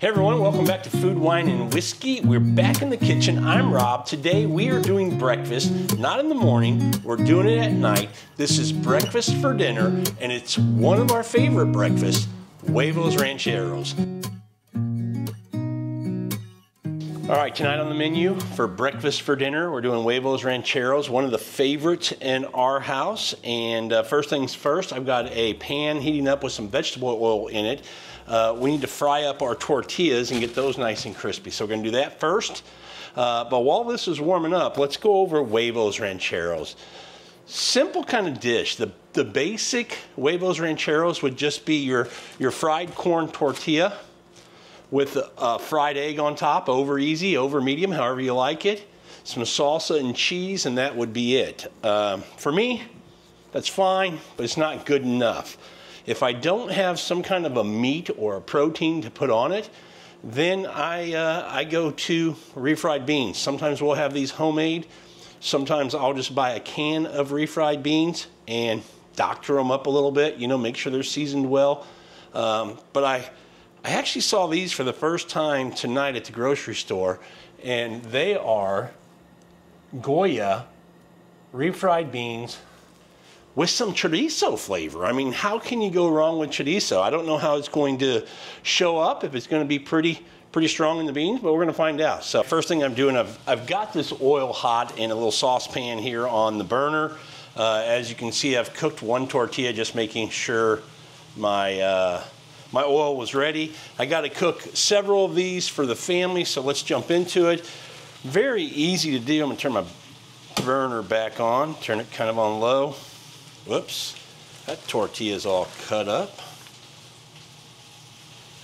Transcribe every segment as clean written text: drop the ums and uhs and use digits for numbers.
Hey everyone, welcome back to Food, Wine, and Whiskey. We're back in the kitchen. I'm Rob. Today we are doing breakfast, not in the morning, we're doing it at night. This is breakfast for dinner, and it's one of our favorite breakfasts, Huevos Rancheros. All right, tonight on the menu for breakfast for dinner, we're doing Huevos Rancheros, one of the favorites in our house. And first things first, I've got a pan heating up with some vegetable oil in it. We need to fry up our tortillas and get those nice and crispy. So we're gonna do that first. But while this is warming up, let's go over Huevos Rancheros. Simple kind of dish. The basic Huevos Rancheros would just be your fried corn tortilla with a fried egg on top, over easy, over medium, however you like it. Some salsa and cheese, and that would be it. For me, that's fine, but it's not good enough. If I don't have some kind of a meat or a protein to put on it, then I go to refried beans. Sometimes we'll have these homemade. Sometimes I'll just buy a can of refried beans and doctor them up a little bit, you know, make sure they're seasoned well. But I actually saw these for the first time tonight at the grocery store, and they are Goya refried beans with some chorizo flavor. I mean, how can you go wrong with chorizo? I don't know how it's going to show up, if it's going to be pretty strong in the beans, but we're going to find out. So first thing I'm doing, I've got this oil hot in a little saucepan here on the burner. As you can see, I've cooked one tortilla, just making sure my oil was ready. I got to cook several of these for the family, so let's jump into it. Very easy to do. I'm going to turn my burner back on, turn it kind of on low. Whoops, that tortilla is all cut up.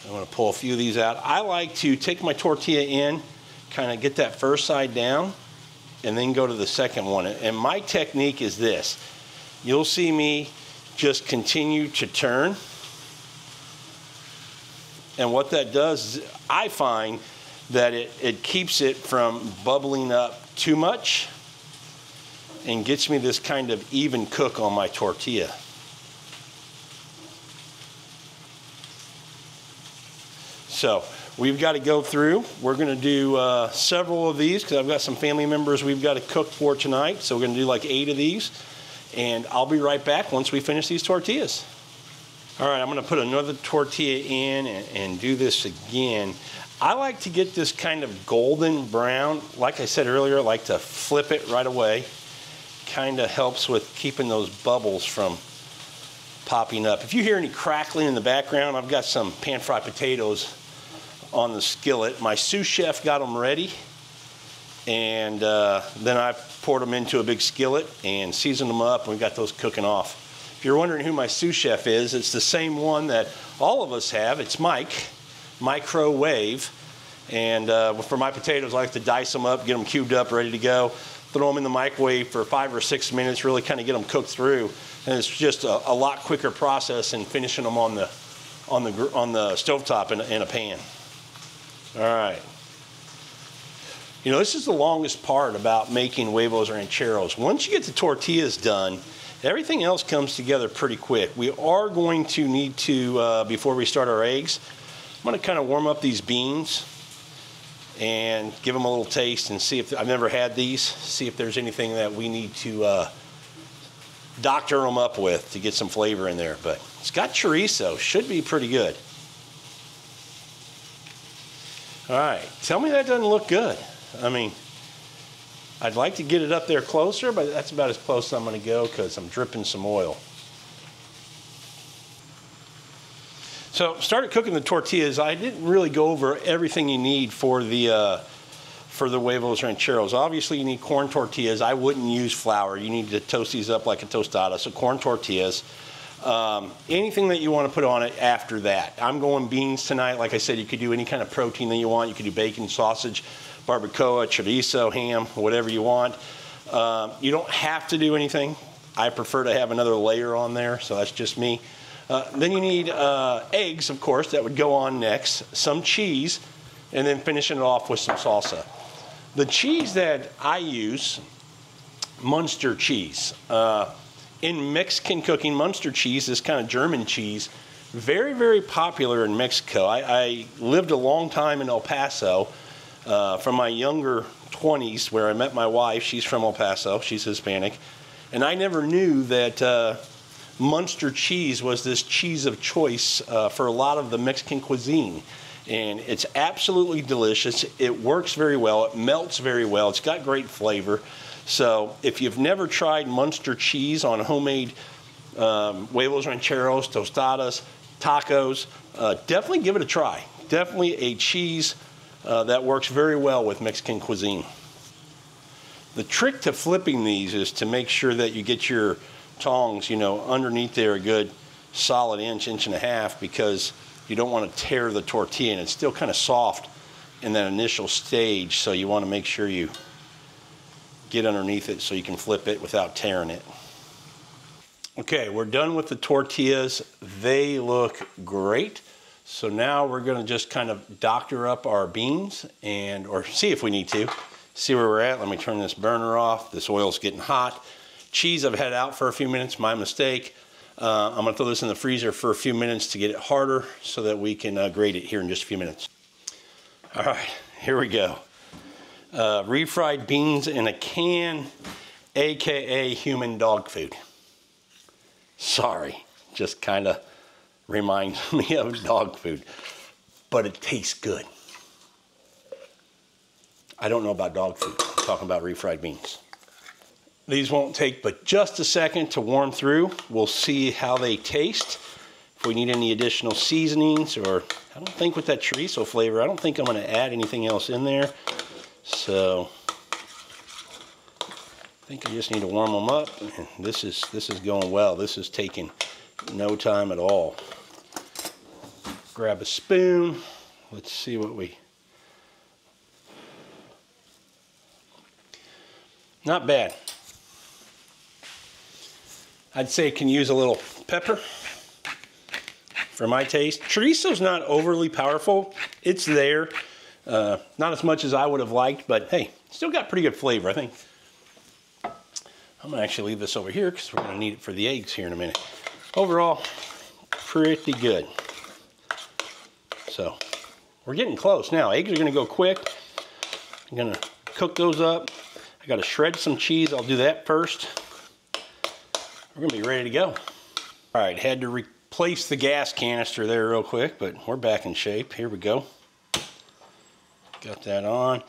I'm going to pull a few of these out. I like to take my tortilla in, kind of get that first side down, and then go to the second one. And my technique is this. You'll see me just continue to turn. And what that does is I find that it keeps it from bubbling up too much and gets me this kind of even cook on my tortilla. So we've got to go through. We're going to do several of these because I've got some family members we've got to cook for tonight. So we're going to do like 8 of these. And I'll be right back once we finish these tortillas. All right, I'm going to put another tortilla in and do this again. I like to get this kind of golden brown. Like I said earlier, I like to flip it right away. Kind of helps with keeping those bubbles from popping up. If you hear any crackling in the background, I've got some pan-fried potatoes on the skillet. My sous chef got them ready, and then I poured them into a big skillet and seasoned them up, and we got those cooking off. If you're wondering who my sous chef is, it's the same one that all of us have. It's Mike, Microwave. And for my potatoes, I like to dice them up, get them cubed up, ready to go. Throw them in the microwave for 5 or 6 minutes, really kind of get them cooked through. And it's just a lot quicker process than finishing them on the stovetop in a pan. All right. You know, this is the longest part about making Huevos Rancheros. Once you get the tortillas done, everything else comes together pretty quick. We are going to need to, before we start our eggs, I'm going to kind of warm up these beans and give them a little taste and see if, I've never had these, see if there's anything that we need to doctor them up with to get some flavor in there. But it's got chorizo, should be pretty good. All right, tell me that doesn't look good. I mean, I'd like to get it up there closer, but that's about as close as I'm gonna go because I'm dripping some oil. So started cooking the tortillas. I didn't really go over everything you need for the Huevos Rancheros. Obviously you need corn tortillas. I wouldn't use flour. You need to toast these up like a tostada, so corn tortillas. Anything that you want to put on it after that. I'm going beans tonight. Like I said, you could do any kind of protein that you want. You could do bacon, sausage, barbacoa, chorizo, ham, whatever you want. You don't have to do anything. I prefer to have another layer on there, so that's just me. Then you need eggs, of course, that would go on next, some cheese, and then finishing it off with some salsa. The cheese that I use, Munster cheese. In Mexican cooking, Munster cheese, this kind of German cheese, Very, very popular in Mexico. I lived a long time in El Paso from my younger 20s, where I met my wife. She's from El Paso. She's Hispanic. And I never knew that Munster cheese was this cheese of choice for a lot of the Mexican cuisine. And it's absolutely delicious. It works very well. It melts very well. It's got great flavor. So if you've never tried Munster cheese on homemade Huevos Rancheros, tostadas, tacos, definitely give it a try. Definitely a cheese that works very well with Mexican cuisine. The trick to flipping these is to make sure that you get your tongs, underneath there a good solid inch, inch and a half, because you don't want to tear the tortilla, and it's still kind of soft in that initial stage, so you want to make sure you get underneath it so you can flip it without tearing it. Okay, we're done with the tortillas. They look great. So now we're going to just kind of doctor up our beans or see if we need to. See where we're at. Let me turn this burner off. This oil's getting hot. Cheese I've had out for a few minutes, my mistake. I'm going to throw this in the freezer for a few minutes to get it harder so that we can grate it here in just a few minutes. All right, here we go. Refried beans in a can, AKA human dog food. Sorry, just kind of reminds me of dog food, but it tastes good. I don't know about dog food. I'm talking about refried beans. These won't take but just a second to warm through. We'll see how they taste. If we need any additional seasonings, or I don't think with that chorizo flavor, I don't think I'm going to add anything else in there. So I think I just need to warm them up. And this is going well. This is taking no time at all. Grab a spoon. Let's see what we... Not bad. I'd say it can use a little pepper for my taste. Chorizo's not overly powerful. It's there. Not as much as I would have liked, but hey, still got pretty good flavor, I think. I'm gonna actually leave this over here because we're gonna need it for the eggs here in a minute. Overall, pretty good. So, we're getting close now. Eggs are gonna go quick. I'm gonna cook those up. I gotta shred some cheese. I'll do that first. We're gonna be ready to go. All right, had to replace the gas canister there real quick, but we're back in shape. Here we go. Got that on.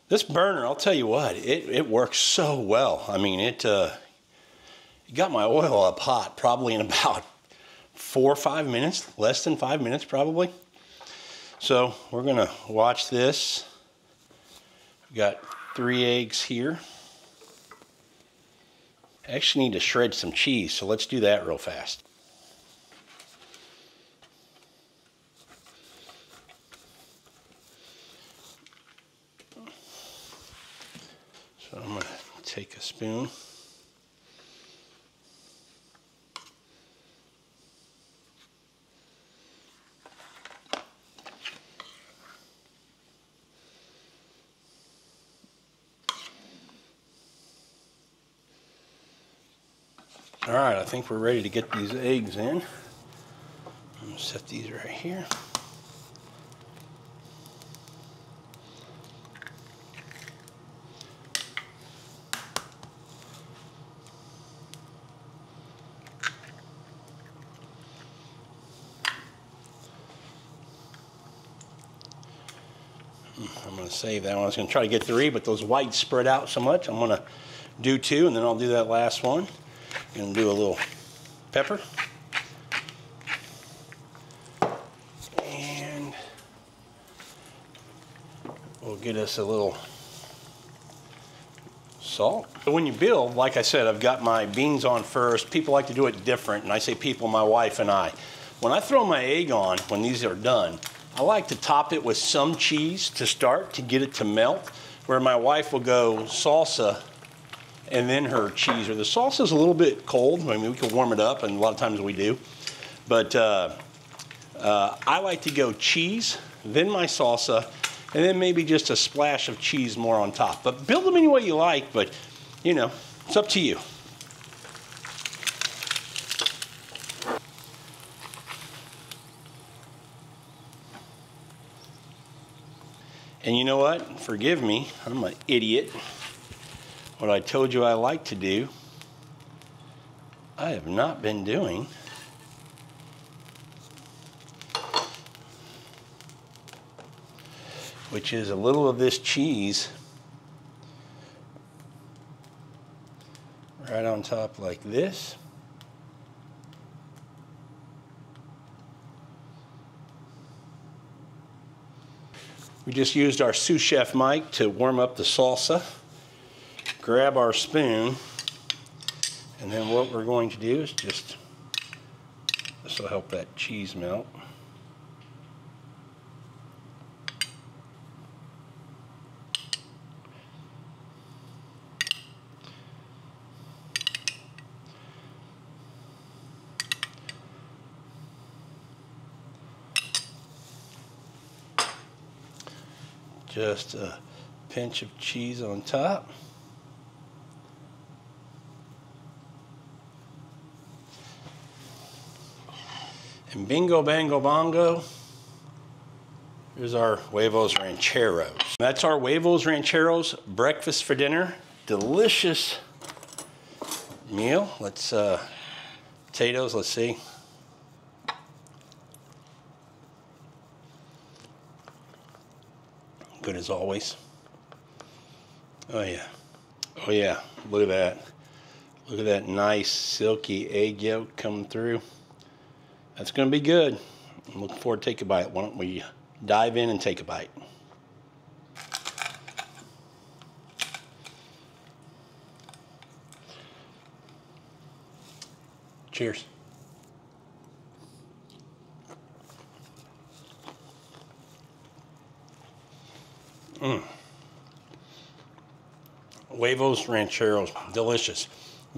This burner, I'll tell you what, it works so well. I mean, it got my oil up hot probably in about 4 or 5 minutes, less than 5 minutes probably. So we're gonna watch this. We've got 3 eggs here. I actually need to shred some cheese, so let's do that real fast. So I'm going to take a spoon. All right, I think we're ready to get these eggs in. I'm gonna set these right here. I'm gonna save that one. I was gonna try to get 3, but those whites spread out so much. I'm gonna do 2, and then I'll do that last one. And do a little pepper. And we'll get us a little salt. So when you build, like I said, I've got my beans on first. People like to do it different, and I say people, my wife and I. When I throw my egg on, when these are done, I like to top it with some cheese to start, to get it to melt, where my wife will go salsa and then her cheese. Or the salsa is a little bit cold. I mean, we can warm it up, and a lot of times we do. But I like to go cheese, then my salsa, and then maybe just a splash of cheese more on top. But build them any way you like, but you know, it's up to you. And you know what? Forgive me, I'm an idiot. What I told you I like to do, I have not been doing. Which is a little of this cheese right on top like this. We just used our sous chef mic to warm up the salsa. Grab our spoon, and then what we're going to do is just, this will help that cheese melt. Just a pinch of cheese on top. And bingo, bango, bongo, here's our Huevos Rancheros. That's our Huevos Rancheros breakfast for dinner. Delicious meal. Let's, potatoes, let's see. Good as always. Oh yeah. Oh yeah, look at that. Look at that nice silky egg yolk coming through. That's gonna be good. I'm looking forward to take a bite. Why don't we dive in and take a bite? Cheers. Huevos Rancheros, delicious.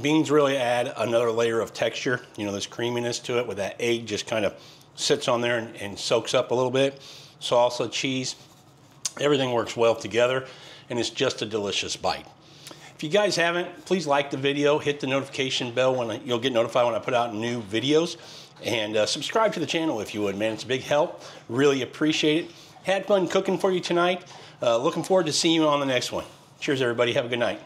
Beans really add another layer of texture, you know, this creaminess to it with that egg just kind of sits on there and soaks up a little bit. Salsa, cheese, everything works well together, and it's just a delicious bite. If you guys haven't, please like the video, hit the notification bell when you'll get notified when I put out new videos, and subscribe to the channel if you would, man. It's a big help. Really appreciate it. Had fun cooking for you tonight. Looking forward to seeing you on the next one. Cheers, everybody. Have a good night.